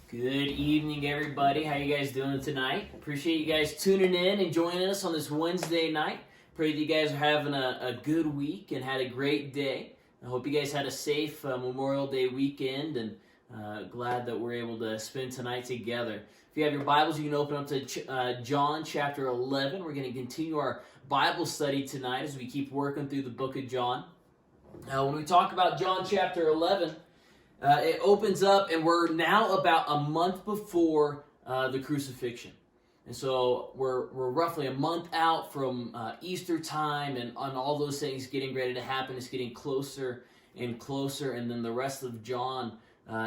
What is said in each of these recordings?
Good evening, everybody. How you guys doing tonight? Appreciate you guys tuning in and joining us on this Wednesday night. Pray that you guys are having a good week and had a great day. I hope you guys had a safe Memorial Day weekend, and glad that we're able to spend tonight together. If you have your Bibles, you can open up to John chapter 11. We're going to continue our Bible study tonight as we keep working through the book of John. When we talk about John chapter 11, it opens up, and we're now about a month before the crucifixion. And so we're roughly a month out from Easter time, and on all those things getting ready to happen. It's getting closer and closer, and then the rest of John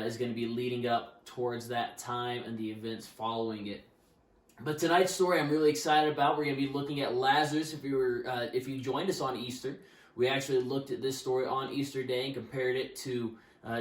is going to be leading up towards that time and the events following it. But tonight's story I'm really excited about. We're going to be looking at Lazarus. If you joined us on Easter, we actually looked at this story on Easter Day and compared it to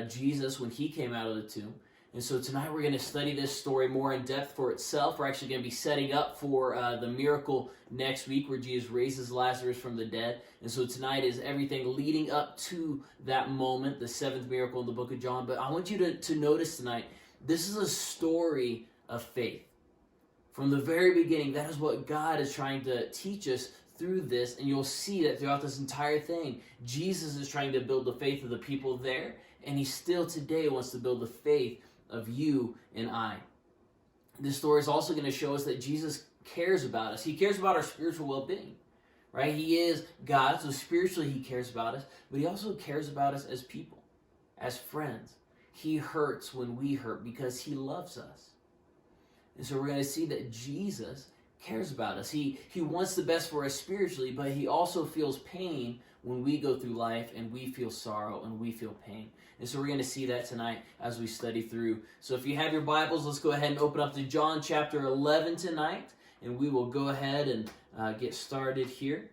Jesus when he came out of the tomb. And so tonight we're going to study this story more in depth for itself. We're actually going to be setting up for the miracle next week where Jesus raises Lazarus from the dead. And so tonight is everything leading up to that moment, the seventh miracle in the book of John. But I want you to notice tonight, this is a story of faith. From the very beginning, that is what God is trying to teach us through this, and you'll see that throughout this entire thing, Jesus is trying to build the faith of the people there, and he still today wants to build the faith of you and I. This story is also going to show us that Jesus cares about us. He cares about our spiritual well-being, right? He is God, so spiritually he cares about us, but he also cares about us as people, as friends. He hurts when we hurt because he loves us. And so we're going to see that Jesus cares about us. He wants the best for us spiritually, but he also feels pain when we go through life and we feel sorrow and we feel pain. And so we're going to see that tonight as we study through. So if you have your Bibles, let's go ahead and open up to John chapter 11 tonight, and we will go ahead and get started here.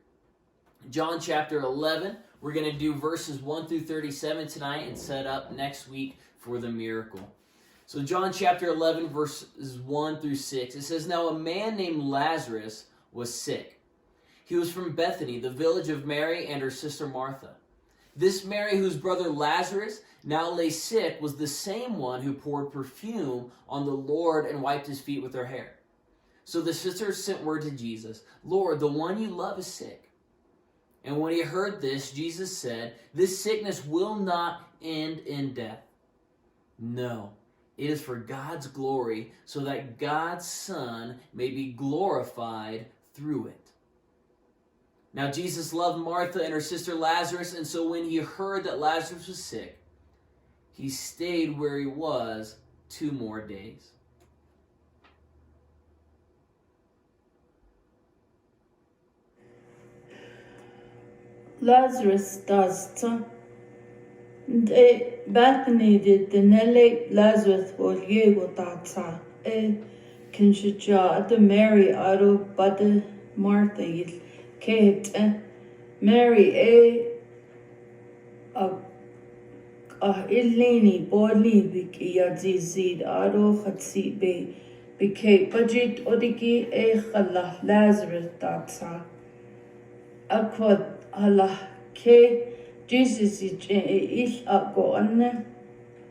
John chapter 11, we're going to do verses 1 through 37 tonight and set up next week for the miracle. So John chapter 11, verses 1 through 6, it says, "Now a man named Lazarus was sick. He was from Bethany, the village of Mary and her sister Martha. This Mary, whose brother Lazarus now lay sick, was the same one who poured perfume on the Lord and wiped his feet with her hair. So the sisters sent word to Jesus, 'Lord, the one you love is sick.' And when he heard this, Jesus said, 'This sickness will not end in death. No, it is for God's glory, so that God's Son may be glorified through it.' Now Jesus loved Martha and her sister Lazarus, and so when he heard that Lazarus was sick, he stayed where he was 2 more days." Lazarus dasta. Bethany did the Nelly Lazarus was Yego data. Kinshija the Mary Aro Bada Martha Kate Mary Ilini Bodli Biki Yazid Aro Hatsi Biki Budget Odiki Khala Lazarus data. Akwad Allah K. Jesus is ako anne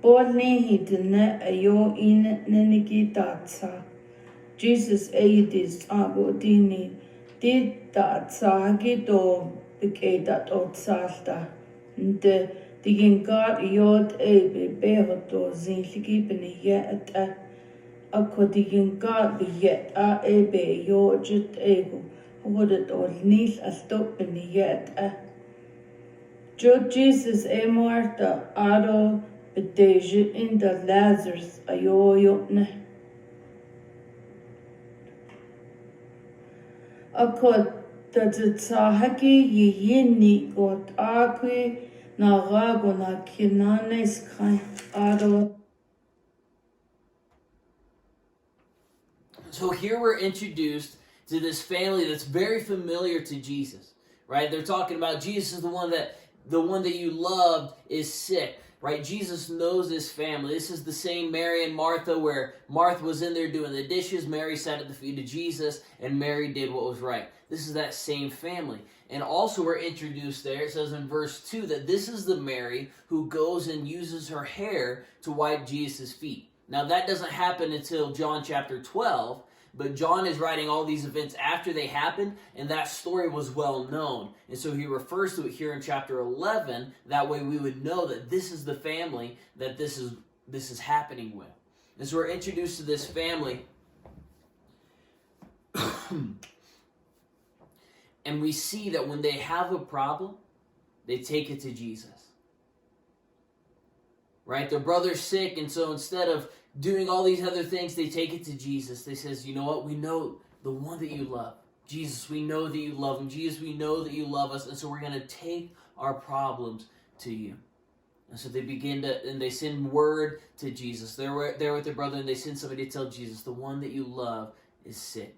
Bodni hitne ayo in neniki datsa. Jesus aidis abo dini did datsa gido bike dat otsalta. De digin God yod ebe behoto zinliki beni yet ako digin God be yet ebe yojit ego. Hodet ol nil astop beni yet Jo Jesus Martha aro bedeje in the Lazarus ayoyotne. Akot dat het sahaki yini got akwi na rago na kinanes kai aro. So here we're introduced to this family that's very familiar to Jesus, right? They're talking about Jesus is the one that you loved is sick, right? Jesus knows this family. This is the same Mary and Martha where Martha was in there doing the dishes, Mary sat at the feet of Jesus, and Mary did what was right. This is that same family. And also we're introduced there, it says in verse 2, that this is the Mary who goes and uses her hair to wipe Jesus' feet. Now that doesn't happen until John chapter 12, but John is writing all these events after they happened, and that story was well known. And so he refers to it here in chapter 11. That way we would know that this is the family that this is happening with. And so we're introduced to this family. And we see that when they have a problem, they take it to Jesus. Right? Their brother's sick, and so instead of doing all these other things, they take it to Jesus. They says, you know what? We know the one that you love. Jesus, we know that you love him. Jesus, we know that you love us, and so we're going to take our problems to you. And so they begin to, and they send word to Jesus. They're there with their brother, and they send somebody to tell Jesus, the one that you love is sick.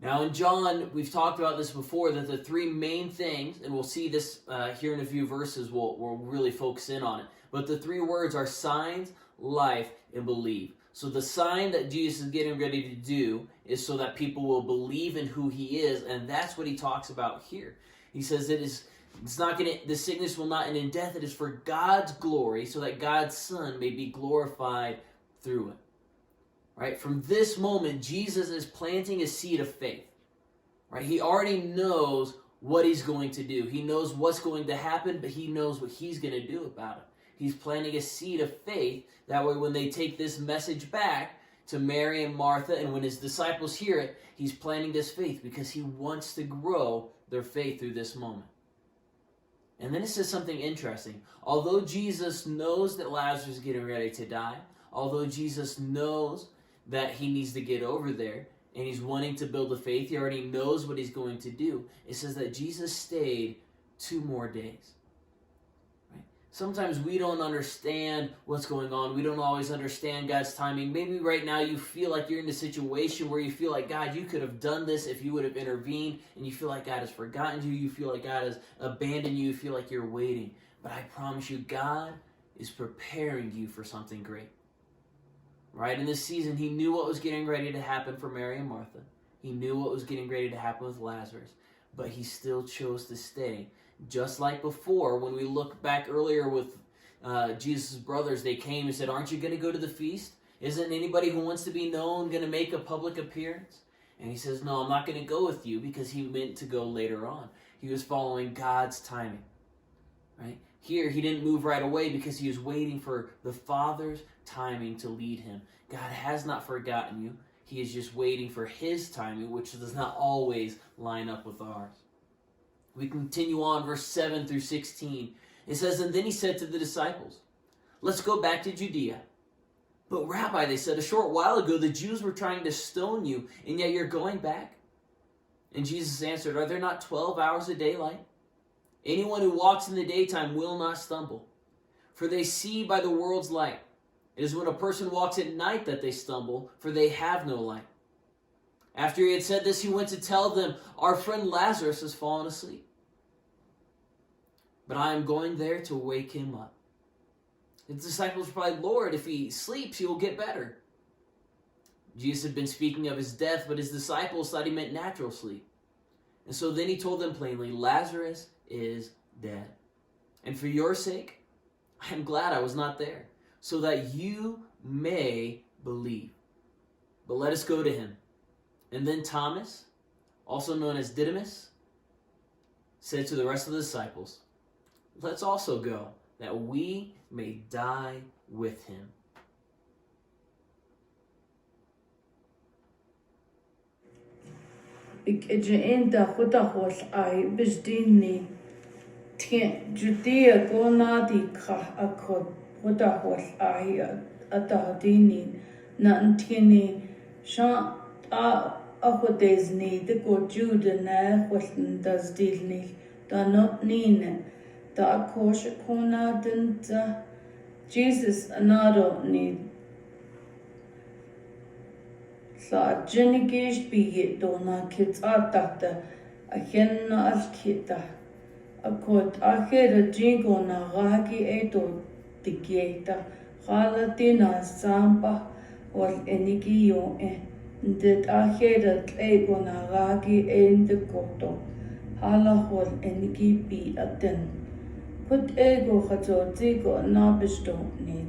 Now in John, we've talked about this before, that the three main things, and we'll see this here in a few verses, we'll really focus in on it. But the three words are signs, life, and believe. So the sign that Jesus is getting ready to do is so that people will believe in who he is, and that's what he talks about here. He says this sickness will not end in death. It is for God's glory, so that God's Son may be glorified through it. Right? From this moment, Jesus is planting a seed of faith. Right? He already knows what he's going to do. He knows what's going to happen, but he knows what he's going to do about it. He's planting a seed of faith. That way when they take this message back to Mary and Martha, and when his disciples hear it, he's planting this faith because he wants to grow their faith through this moment. And then it says something interesting. Although Jesus knows that Lazarus is getting ready to die, although Jesus knows that he needs to get over there, and he's wanting to build a faith, he already knows what he's going to do. It says that Jesus stayed 2 more days. Right? Sometimes we don't understand what's going on. We don't always understand God's timing. Maybe right now you feel like you're in a situation where you feel like, God, you could have done this if you would have intervened, and you feel like God has forgotten you. You feel like God has abandoned you. You feel like you're waiting. But I promise you, God is preparing you for something great. Right? In this season, he knew what was getting ready to happen for Mary and Martha. He knew what was getting ready to happen with Lazarus. But he still chose to stay. Just like before, when we look back earlier with Jesus' brothers, they came and said, aren't you going to go to the feast? Isn't anybody who wants to be known going to make a public appearance? And he says, no, I'm not going to go with you, because he meant to go later on. He was following God's timing. Right? Here, he didn't move right away because he was waiting for the Father's timing to lead him. God has not forgotten you. He is just waiting for his timing, which does not always line up with ours. We continue on, verse 7 through 16. It says, and then he said to the disciples, let's go back to Judea. But Rabbi, they said, a short while ago the Jews were trying to stone you, and yet you're going back? And Jesus answered, are there not 12 hours of daylight? Anyone who walks in the daytime will not stumble, for they see by the world's light. It is when a person walks at night that they stumble, for they have no light. After he had said this, he went to tell them, our friend Lazarus has fallen asleep, but I am going there to wake him up. His disciples replied, Lord, if he sleeps, he will get better. Jesus had been speaking of his death, but his disciples thought he meant natural sleep. And so then he told them plainly, Lazarus is dead. And for your sake, I am glad I was not there, so that you may believe. But let us go to him. And then Thomas, also known as Didymus, said to the rest of the disciples, let's also go, that we may die with him. Ik ejenda khudahol ai bijdini tien Judea gonadi kha akod khudahol ai atadini na ntini sha akodezni de go Jude na khwln das dilni da not nine da kosh kona denta Jesus anado ni sa jenigish bi dona kits atata a henna alkita akot akhera jingo na ragi eto digieta khalatina samba wal enigio det akhera tlego na ragi ende koto hala hol enigi bi aten put ego khato tigo na bisto ni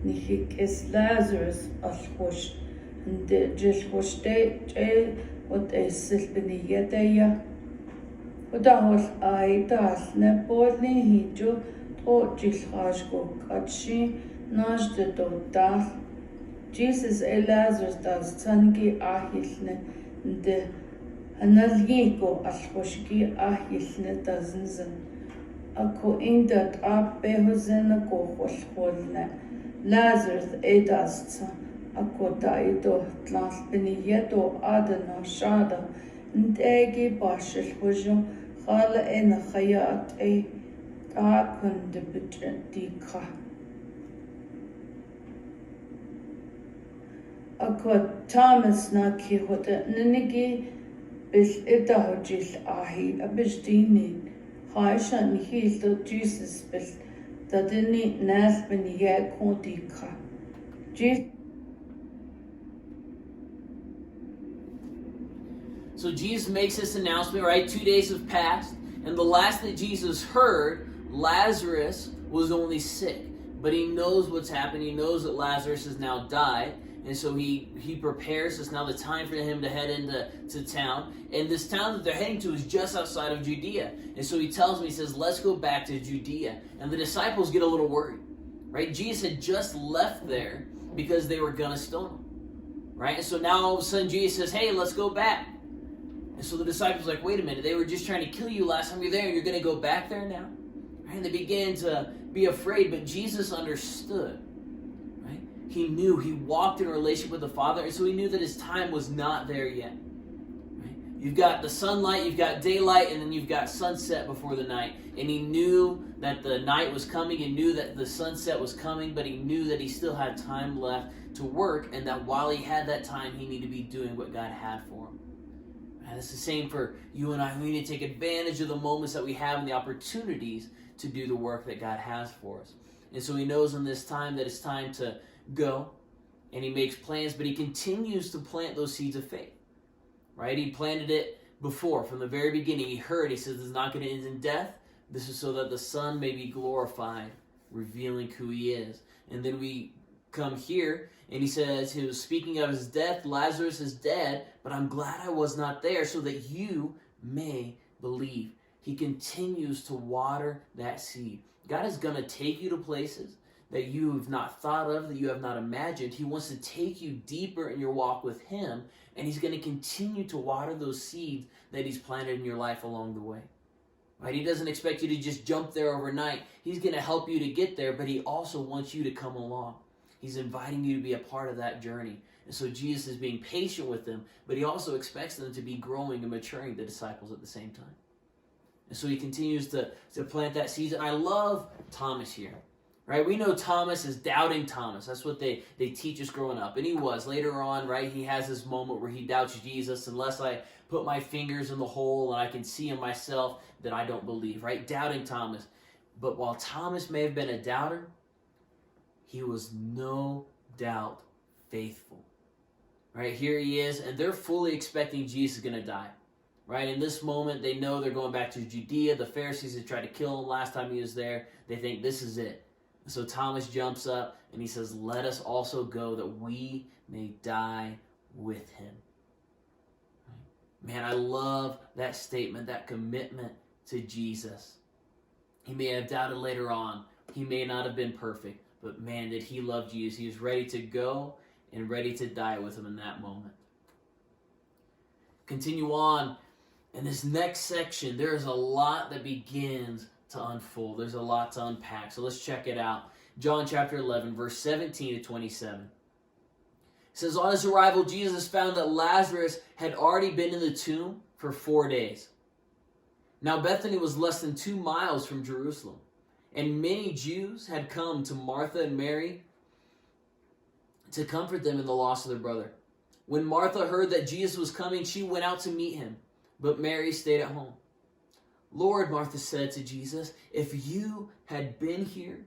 nihik is Lazarus alhush, and jilhush de what is silbiniyedeya. Udahol ay dal ne bolni hijo to jilhashko katshi nash de do dal. Jesus e Lazarus das tsangi ahilne de analgiko alhushki ahilne dazinzen. Ako indat ab behozena ko holholne. Lazarus e das ako daido tlal biniyedo adana shada. Ndegi bashil hujo khala en khayat e ta kun de dika. Ako Thomas na ki hoda ninigi bil ida hojil ahi abijdini khaisha nihil do Jesus bil dadini nas biniye kodika. So Jesus makes this announcement, right? 2 days have passed, and the last that Jesus heard, Lazarus was only sick. But he knows what's happened. He knows that Lazarus has now died. And so he prepares. It's now the time for him to head into town. And this town that they're heading to is just outside of Judea. And so he tells me, he says, let's go back to Judea. And the disciples get a little worried, right? Jesus had just left there because they were going to stone him, right? And so now all of a sudden Jesus says, hey, let's go back. And so the disciples are like, wait a minute, they were just trying to kill you last time you were there, and you're going to go back there now? Right? And they began to be afraid, but Jesus understood. Right? He knew, he walked in a relationship with the Father, and so he knew that his time was not there yet. Right? You've got the sunlight, you've got daylight, and then you've got sunset before the night. And he knew that the night was coming, he knew that the sunset was coming, but he knew that he still had time left to work, and that while he had that time, he needed to be doing what God had for him. And it's the same for you and I. We need to take advantage of the moments that we have and the opportunities to do the work that God has for us. And so he knows in this time that it's time to go, and he makes plans, but he continues to plant those seeds of faith. Right? He planted it before, from the very beginning. He heard, he says, it's not going to end in death. This is so that the Son may be glorified, revealing who he is. And then we come here, and he says, he was speaking of his death. Lazarus is dead, but I'm glad I was not there so that you may believe. He continues to water that seed. God is going to take you to places that you have not thought of, that you have not imagined. He wants to take you deeper in your walk with him, and he's going to continue to water those seeds that he's planted in your life along the way. Right? He doesn't expect you to just jump there overnight. He's going to help you to get there, but he also wants you to come along. He's inviting you to be a part of that journey. And so Jesus is being patient with them, but he also expects them to be growing and maturing, the disciples, at the same time. And so he continues to plant that seed. And I love Thomas here. Right? We know Thomas is doubting Thomas. That's what they teach us growing up. And he was. Later on, right, he has this moment where he doubts Jesus. Unless I put my fingers in the hole and I can see in myself, that I don't believe. Right? Doubting Thomas. But while Thomas may have been a doubter, he was no doubt faithful. Right? Here he is, and they're fully expecting Jesus is going to die. Right? In this moment, they know they're going back to Judea. The Pharisees had tried to kill him last time he was there. They think this is it. So Thomas jumps up and he says, let us also go that we may die with him. Man, I love that statement, that commitment to Jesus. He may have doubted later on. He may not have been perfect. But man, did he love Jesus. He was ready to go and ready to die with him in that moment. Continue on. In this next section, there is a lot that begins to unfold. There's a lot to unpack. So let's check it out. John chapter 11, verse 17 to 27. It says, on his arrival, Jesus found that Lazarus had already been in the tomb for 4 days. Now Bethany was less than 2 miles from Jerusalem, and many Jews had come to Martha and Mary to comfort them in the loss of their brother. When Martha heard that Jesus was coming, she went out to meet him, but Mary stayed at home. Lord, Martha said to Jesus, if you had been here,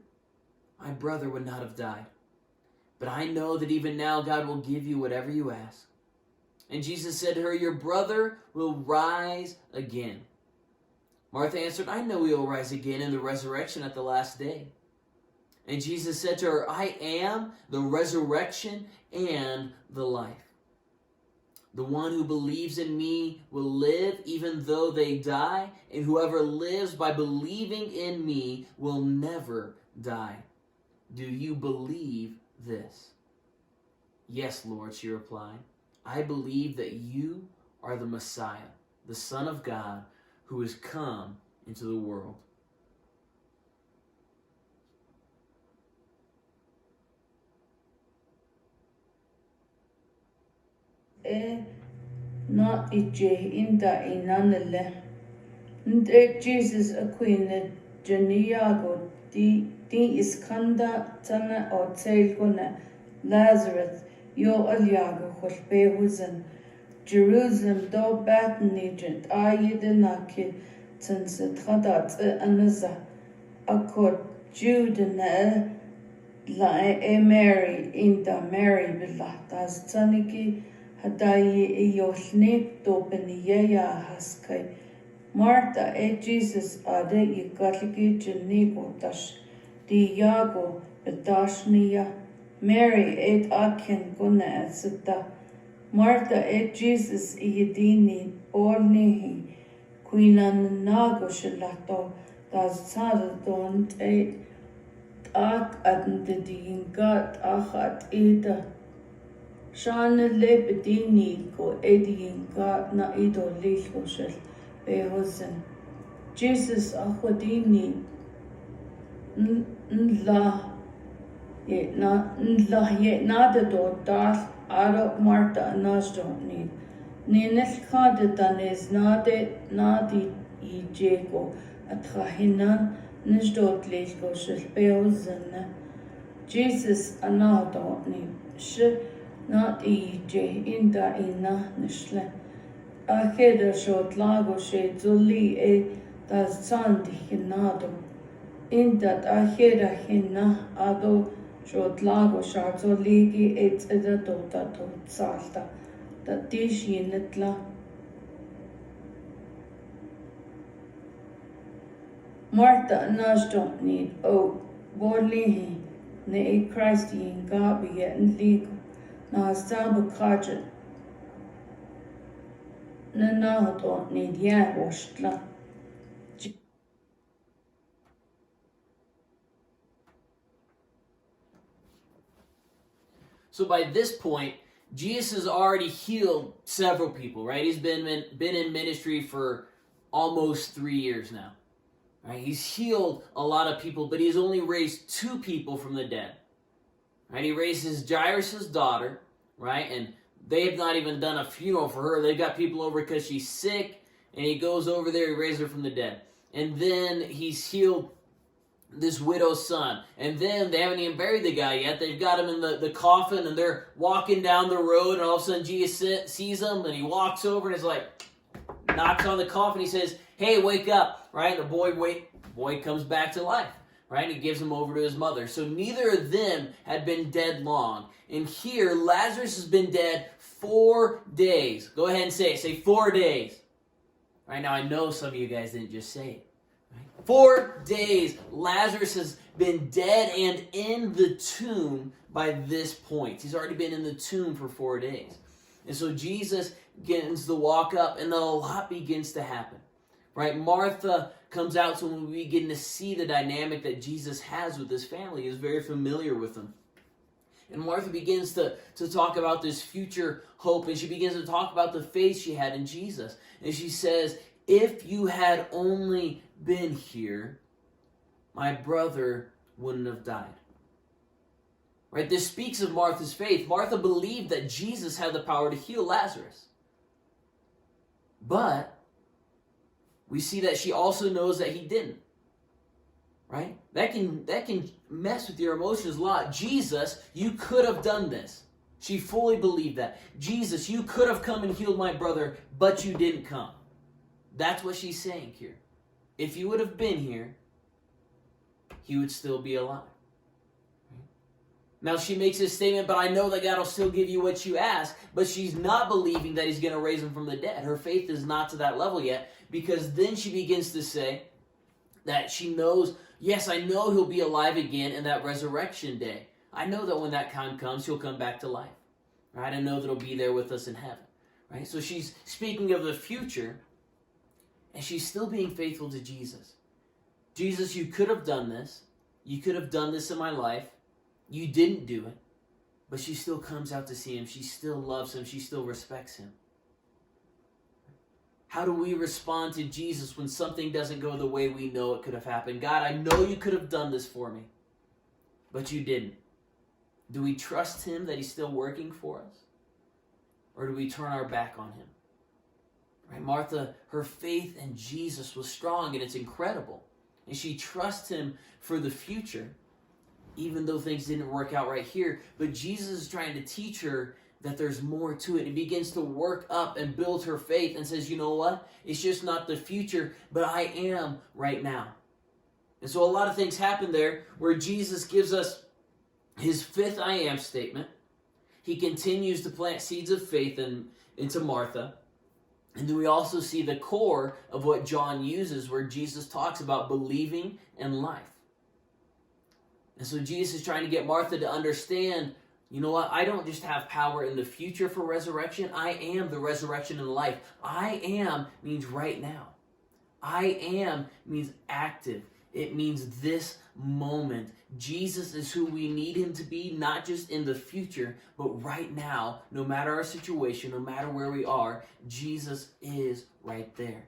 my brother would not have died. But I know that even now God will give you whatever you ask. And Jesus said to her, your brother will rise again. Martha answered, I know he will rise again in the resurrection at the last day. And Jesus said to her, I am the resurrection and the life. The one who believes in me will live even though they die, and whoever lives by believing in me will never die. Do you believe this? Yes, Lord, she replied. I believe that you are the Messiah, the Son of God, who has come into the world. Not ije inda inanele. Nde Jesus akwine Janiago di iskanda tana o tselgona Lazarus yo aliago khosbehuzen Jerusalem do Bethany gent ayedenaki tanse tradat anaza akot Jude la Mary inda Mary billah das taniki Hadayi yosnik to peniyaya haskai. Martha Jesus ade yikaliki jenigo tash di yago bedashniya. Mary akin guna sita. Martha Jesus yedini ornihi. Queenan nago shilato das sadon ak adn di ingat achat ida. Shana lepedini ko edin ga na ido lishko shel behosen. Jesus achodini nla ye nada do das aro Marta nasdo ni. Ninel kade danes nadi I jego atrahinan nisdo lishko shel behosen. Jesus anado ni sh not ije inda ina nishle. Acheda shot lago she zuli das sandi hinado. Inda acheda hina ado shot lago shart zoligi eda dota to salta. Dat dish yinetla. Martha nasdom need o borlihi ne Christ yin gabi yet and legal. Na sabu kaje na nahoto ni dia washla. So by this point, Jesus has already healed several people, right? He's been in ministry for almost 3 years now. Right? He's healed a lot of people, but he's only raised 2 people from the dead. Right? He raises Jairus' daughter, right? And they have not even done a funeral for her. They've got people over because she's sick, and he goes over there, he raises her from the dead. And then he's healed this widow's son. And then they haven't even buried the guy yet. They've got him in the coffin, and they're walking down the road, and all of a sudden Jesus sees him, and he walks over and is like, knocks on the coffin. He says, hey, wake up, right? The boy comes back to life. Right? He gives him over to his mother. So neither of them had been dead long. And here, Lazarus has been dead 4 days. Go ahead and say it. Say 4 days. Right now, I know some of you guys didn't just say it. Right? 4 days. Lazarus has been dead and in the tomb by this point. He's already been in the tomb for 4 days. And so Jesus begins to walk up, and then a lot begins to happen. Right? Martha comes out, so when we begin to see the dynamic that Jesus has with his family, is very familiar with them. And Martha begins to talk about this future hope, and she begins to talk about the faith she had in Jesus. And she says, if you had only been here, my brother wouldn't have died. Right? This speaks of Martha's faith. Martha believed that Jesus had the power to heal Lazarus. But we see that she also knows that he didn't. Right? That can mess with your emotions a lot. Jesus, you could have done this. She fully believed that. Jesus, you could have come and healed my brother, but you didn't come. That's what she's saying here. If you would have been here, he would still be alive. Now she makes this statement, but I know that God will still give you what you ask, but she's not believing that he's going to raise him from the dead. Her faith is not to that level yet, because then she begins to say that she knows, Yes, I know he'll be alive again in that resurrection day. I know that when that time comes, he'll come back to life. Right? I know that he'll be there with us in heaven. Right? So she's speaking of the future, and she's still being faithful to Jesus. Jesus, you could have done this. You could have done this in my life. You didn't do it. But she still comes out to see him. She still loves him. She still respects him. How do we respond to Jesus when something doesn't go the way we know it could have happened? God, I know you could have done this for me, but you didn't. Do we trust him that he's still working for us? Or do we turn our back on him? Right? Martha, her faith in Jesus was strong, and it's incredible. And she trusts him for the future, even though things didn't work out right here. But Jesus is trying to teach her that there's more to it. He begins to work up and build her faith and says, you know what? It's just not the future, but I am right now. And so a lot of things happen there where Jesus gives us his fifth I am statement. He continues to plant seeds of faith into Martha. And then we also see the core of what John uses where Jesus talks about believing and life. And so Jesus is trying to get Martha to understand, you know what? I don't just have power in the future for resurrection. I am the resurrection and life. I am means right now. I am means active. It means this moment. Jesus is who we need him to be, not just in the future, but right now, no matter our situation, no matter where we are, Jesus is right there.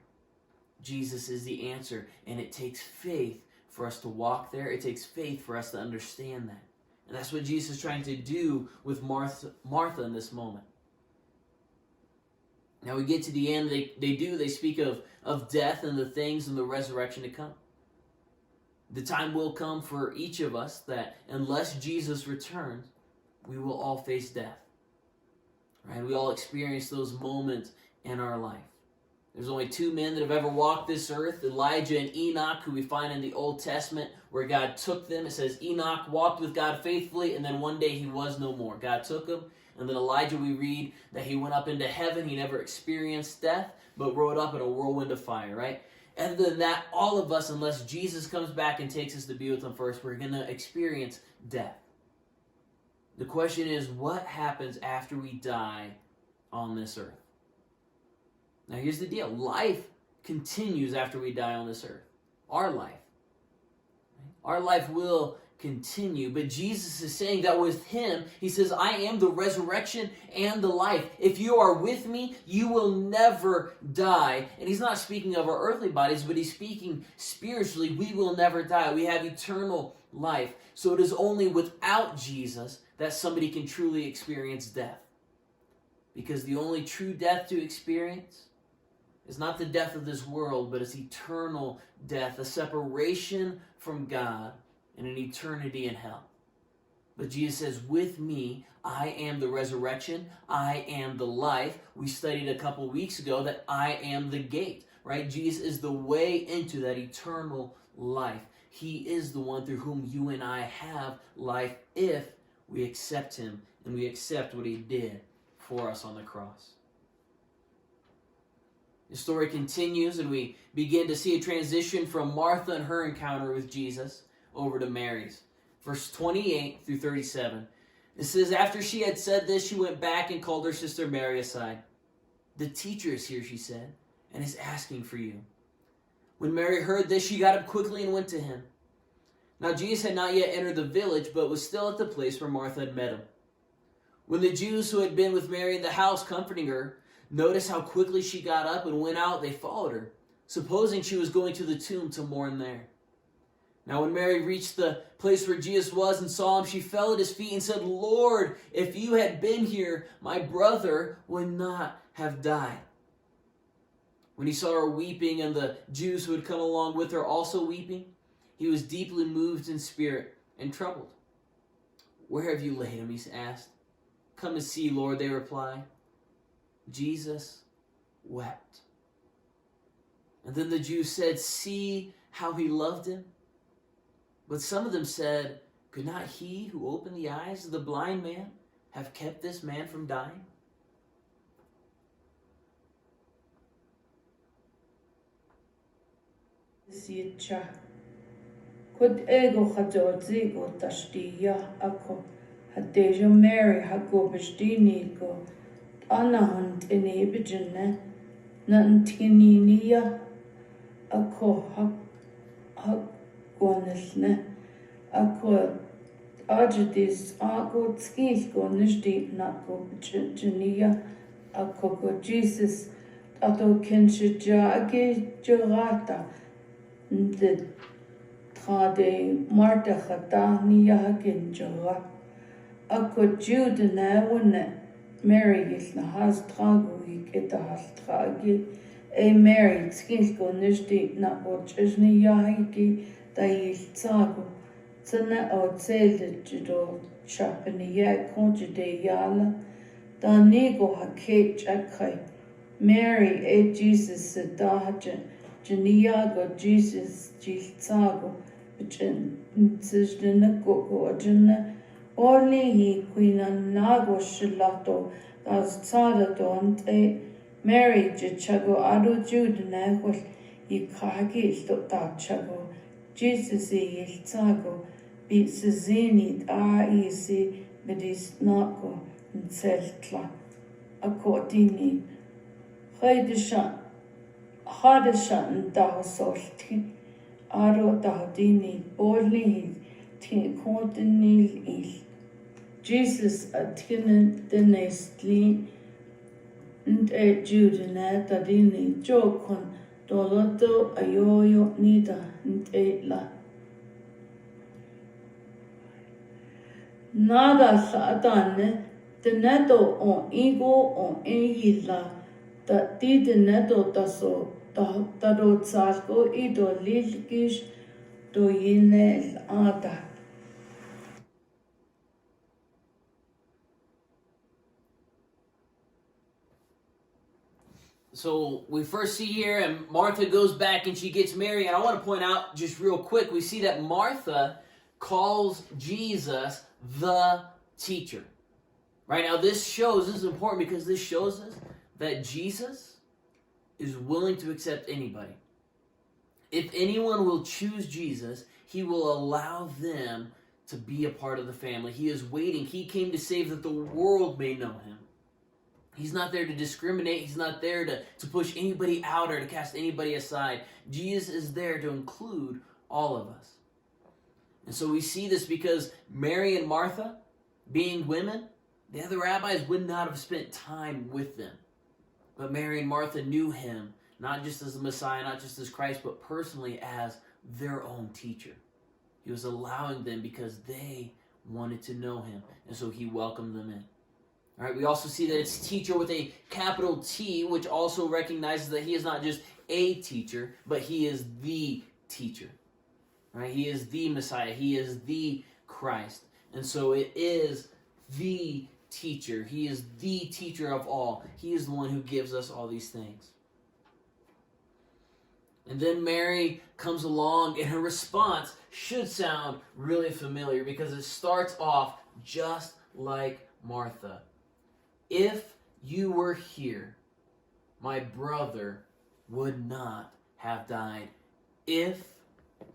Jesus is the answer, and it takes faith for us to walk there. It takes faith for us to understand that. And that's what Jesus is trying to do with Martha in this moment. Now we get to the end, they speak of death and the things and the resurrection to come. The time will come for each of us that unless Jesus returns, we will all face death. Right? We all experience those moments in our life. There's only two men that have ever walked this earth, Elijah and Enoch, who we find in the Old Testament, where God took them. It says Enoch walked with God faithfully, and then one day he was no more. God took him. And then Elijah, we read that he went up into heaven. He never experienced death, but rode up in a whirlwind of fire, right? And then that, all of us, unless Jesus comes back and takes us to be with him first, we're going to experience death. The question is, what happens after we die on this earth? Now here's the deal. Life continues after we die on this earth. Our life. Our life will continue. But Jesus is saying that with him, he says, I am the resurrection and the life. If you are with me, you will never die. And he's not speaking of our earthly bodies, but he's speaking spiritually. We will never die. We have eternal life. So it is only without Jesus that somebody can truly experience death. Because the only true death to experience is not the death of this world, but it's eternal death, a separation from God and an eternity in hell. But Jesus says, with me, I am the resurrection, I am the life. We studied a couple weeks ago that I am the gate, right? Jesus is the way into that eternal life. He is the one through whom you and I have life if we accept him and we accept what he did for us on the cross. The story continues, and we begin to see a transition from Martha and her encounter with Jesus over to Mary's. Verse 28 through 37. It says, after she had said this, she went back and called her sister Mary aside. The teacher is here, she said, and is asking for you. When Mary heard this, she got up quickly and went to him. Now Jesus had not yet entered the village, but was still at the place where Martha had met him. When the Jews who had been with Mary in the house comforting her noticed how quickly she got up and went out, they followed her, supposing she was going to the tomb to mourn there. Now when Mary reached the place where Jesus was and saw him, she fell at his feet and said, Lord, if you had been here, my brother would not have died. When he saw her weeping and the Jews who had come along with her also weeping, he was deeply moved in spirit and troubled. Where have you laid him? He asked. Come and see, Lord, they replied. Jesus wept. And then the Jews said, see how he loved him. But some of them said, could not he who opened the eyes of the blind man have kept this man from dying? Sitcha Kut ego chajozi go tashtiya ako. Hadejo Mary hago beshtini go. Anahant inebijene. Nantininiya ako hak gwanelne. Ako ajadis ako tskis go nishdi nako jeniya ako go Jesus. Ato kenshija age jorata. Nde trade Marta chata niya hakin jora. Ako Jude na wune Mary is na has trago hiketa has trage. Mary skins go nishdi na ochesni yahiki da is tsago. Tsana o tselde jido chapani ya konje de yala. Da nigo haket chakai. Mary Jesus se dahaja. Janiyago Jesus jiltsago. Bichin ntsijna go ajna. Orli hi quina nago shilato das tsada donte Mary jichago ado Jude nahos I kagi sto tachago Jesus il tsago bit sezini isi bedis nako nseltla akotini Hadeshan dahosolti aro dahodini orli hi kontinil il Jesus atkinnen denestli nte judene tadini jokon doloto ayoyo nida nte la. Nada satane teneto on ego on eyila da di teneto taso tado tsalko ido lilkish do yine ada. So we first see here, and Martha goes back and she gets Mary. And I want to point out just real quick, we see that Martha calls Jesus the teacher. Right now, this is important because this shows us that Jesus is willing to accept anybody. If anyone will choose Jesus, he will allow them to be a part of the family. He is waiting. He came to save that the world may know him. He's not there to discriminate. He's not there to push anybody out or to cast anybody aside. Jesus is there to include all of us. And so we see this because Mary and Martha, being women, the other rabbis would not have spent time with them. But Mary and Martha knew him, not just as the Messiah, not just as Christ, but personally as their own teacher. He was allowing them because they wanted to know him. And so he welcomed them in. All right, we also see that it's teacher with a capital T, which also recognizes that he is not just a teacher, but he is the teacher. All right, he is the Messiah. He is the Christ. And so it is the teacher. He is the teacher of all. He is the one who gives us all these things. And then Mary comes along, and her response should sound really familiar because it starts off just like Martha. If you were here, my brother would not have died. If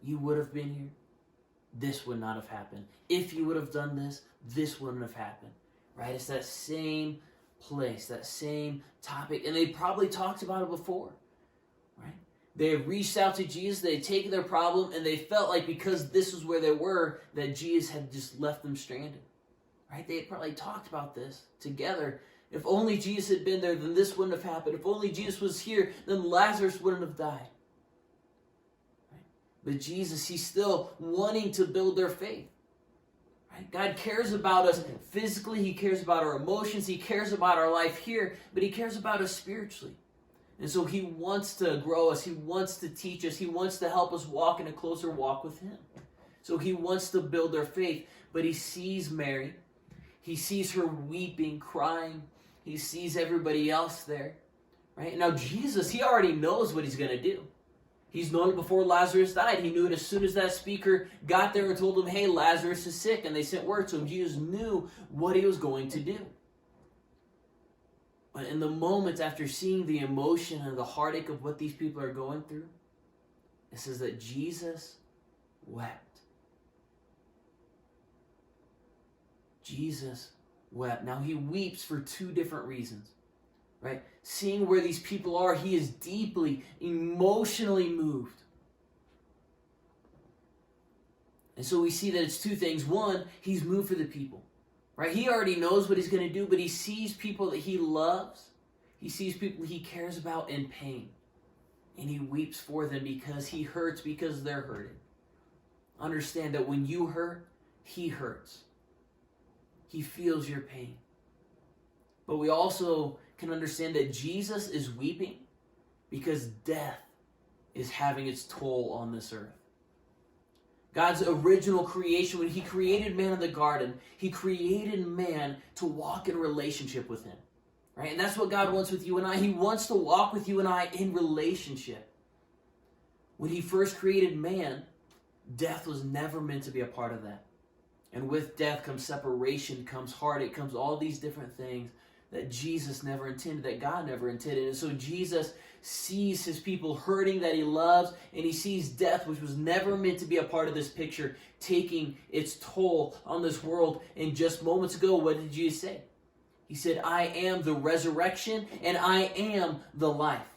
you would have been here, this would not have happened. If you would have done this, this wouldn't have happened. Right? It's that same place, that same topic. And they probably talked about it before. Right? They had reached out to Jesus, they had taken their problem, and they felt like because this was where they were, that Jesus had just left them stranded. Right? They had probably talked about this together. If only Jesus had been there, then this wouldn't have happened. If only Jesus was here, then Lazarus wouldn't have died. Right? But Jesus, he's still wanting to build their faith. Right? God cares about us physically. He cares about our emotions. He cares about our life here. But he cares about us spiritually. And so he wants to grow us. He wants to teach us. He wants to help us walk in a closer walk with him. So he wants to build our faith. But he sees Mary. He sees her weeping, crying. He sees everybody else there. Right? Now Jesus, he already knows what he's going to do. He's known it before Lazarus died. He knew it as soon as that speaker got there and told him, hey, Lazarus is sick. And they sent word to him. Jesus knew what he was going to do. But in the moments after seeing the emotion and the heartache of what these people are going through, it says that Jesus wept. Jesus wept. Now he weeps for two different reasons, right? Seeing where these people are, he is deeply emotionally moved. And so we see that it's two things. One, he's moved for the people, right? He already knows what he's going to do, but he sees people that he loves. He sees people he cares about in pain. And he weeps for them because he hurts because they're hurting. Understand that when you hurt, he hurts. He feels your pain. But we also can understand that Jesus is weeping because death is having its toll on this earth. God's original creation, when he created man in the garden, he created man to walk in relationship with him. Right? And that's what God wants with you and I. He wants to walk with you and I in relationship. When he first created man, death was never meant to be a part of that. And with death comes separation, comes heartache, comes all these different things that Jesus never intended, that God never intended. And so Jesus sees his people hurting that he loves, and he sees death, which was never meant to be a part of this picture, taking its toll on this world. And just moments ago, what did Jesus say? He said, I am the resurrection and I am the life.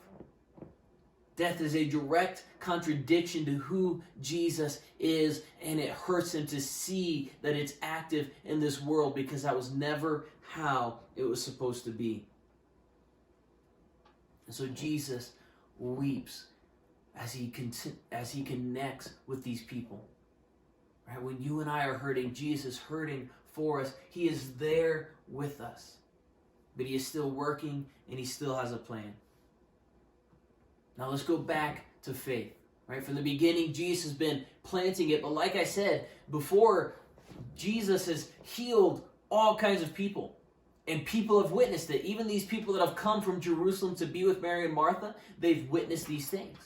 Death is a direct contradiction to who Jesus is, and it hurts him to see that it's active in this world because that was never how it was supposed to be. And so Jesus weeps as he connects with these people. Right? When you and I are hurting, Jesus is hurting for us. He is there with us. But he is still working and he still has a plan. Now let's go back to faith. Right? From the beginning, Jesus has been planting it. But like I said before, Jesus has healed all kinds of people. And people have witnessed it. Even these people that have come from Jerusalem to be with Mary and Martha, they've witnessed these things.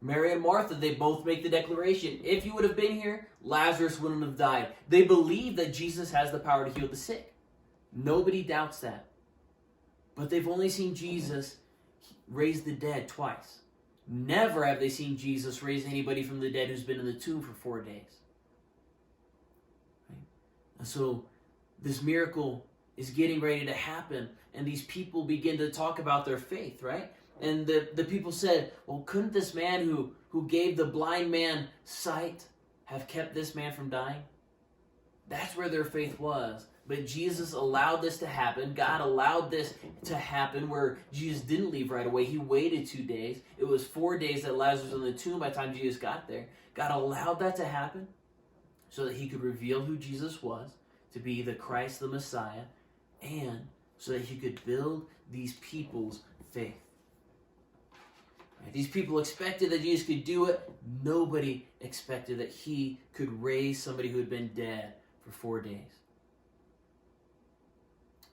Mary and Martha, they both make the declaration, if you would have been here, Lazarus wouldn't have died. They believe that Jesus has the power to heal the sick. Nobody doubts that. But they've only seen Jesus raise the dead twice. Never have they seen Jesus raise anybody from the dead who's been in the tomb for 4 days. Right? And so this miracle is getting ready to happen, and these people begin to talk about their faith, right? And the people said, well, couldn't this man who gave the blind man sight have kept this man from dying? That's where their faith was. But Jesus allowed this to happen. God allowed this to happen where Jesus didn't leave right away. He waited 2 days. It was 4 days that Lazarus was in the tomb by the time Jesus got there. God allowed that to happen so that he could reveal who Jesus was, to be the Christ, the Messiah, and so that he could build these people's faith. Right? These people expected that Jesus could do it. Nobody expected that he could raise somebody who had been dead for 4 days.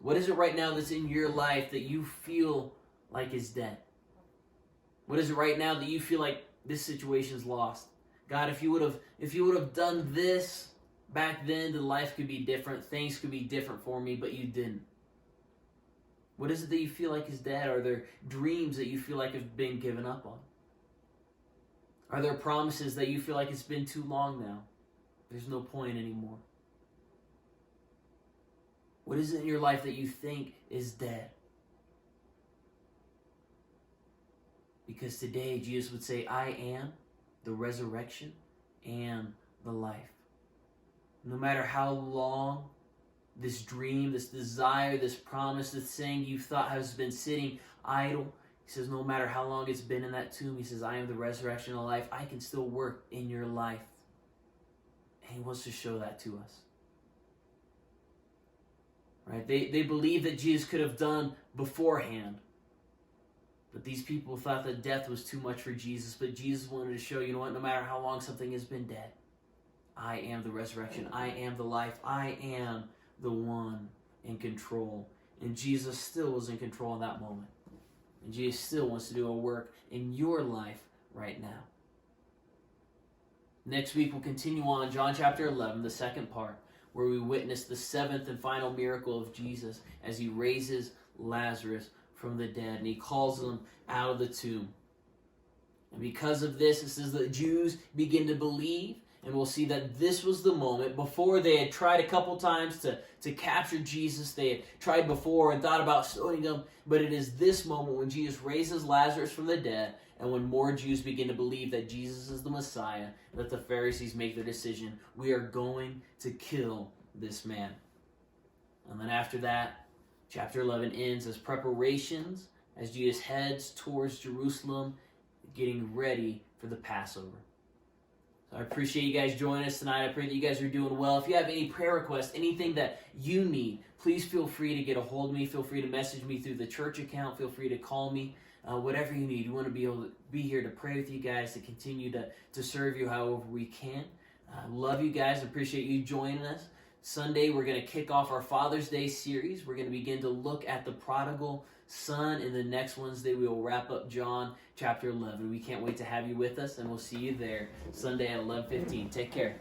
What is it right now that's in your life that you feel like is dead? What is it right now that you feel like this situation's lost? God, if you would have done this back then, the life could be different. Things could be different for me, but you didn't. What is it that you feel like is dead? Are there dreams that you feel like have been given up on? Are there promises that you feel like it's been too long now? There's no point anymore. What is it in your life that you think is dead? Because today Jesus would say, I am the resurrection and the life. No matter how long this dream, this desire, this promise, this thing you thought has been sitting idle, he says, no matter how long it's been in that tomb, he says, I am the resurrection and the life. I can still work in your life. And he wants to show that to us. Right? They believed that Jesus could have done beforehand. But these people thought that death was too much for Jesus. But Jesus wanted to show, you know what, no matter how long something has been dead, I am the resurrection. I am the life. I am the one in control. And Jesus still was in control in that moment. And Jesus still wants to do a work in your life right now. Next week we'll continue on John chapter 11, the second part, where we witness the seventh and final miracle of Jesus as he raises Lazarus from the dead and he calls him out of the tomb. And because of this, it says that Jews begin to believe And we'll see that this was the moment. Before, they had tried a couple times to capture Jesus. They had tried before and thought about stoning him. But it is this moment when Jesus raises Lazarus from the dead, and when more Jews begin to believe that Jesus is the Messiah, that the Pharisees make their decision. We are going to kill this man. And then after that, chapter 11 ends as preparations, as Jesus heads towards Jerusalem, getting ready for the Passover. So I appreciate you guys joining us tonight. I pray that you guys are doing well. If you have any prayer requests, anything that you need, please feel free to get a hold of me. Feel free to message me through the church account. Feel free to call me. Whatever you need. We want to be able to be here to pray with you guys, to continue to serve you however we can. Love you guys. Appreciate you joining us. Sunday, we're going to kick off our Father's Day series. We're going to begin to look at the prodigal son, and the next Wednesday we will wrap up John chapter 11. We can't wait to have you with us, and we'll see you there Sunday at 11:15. Take care.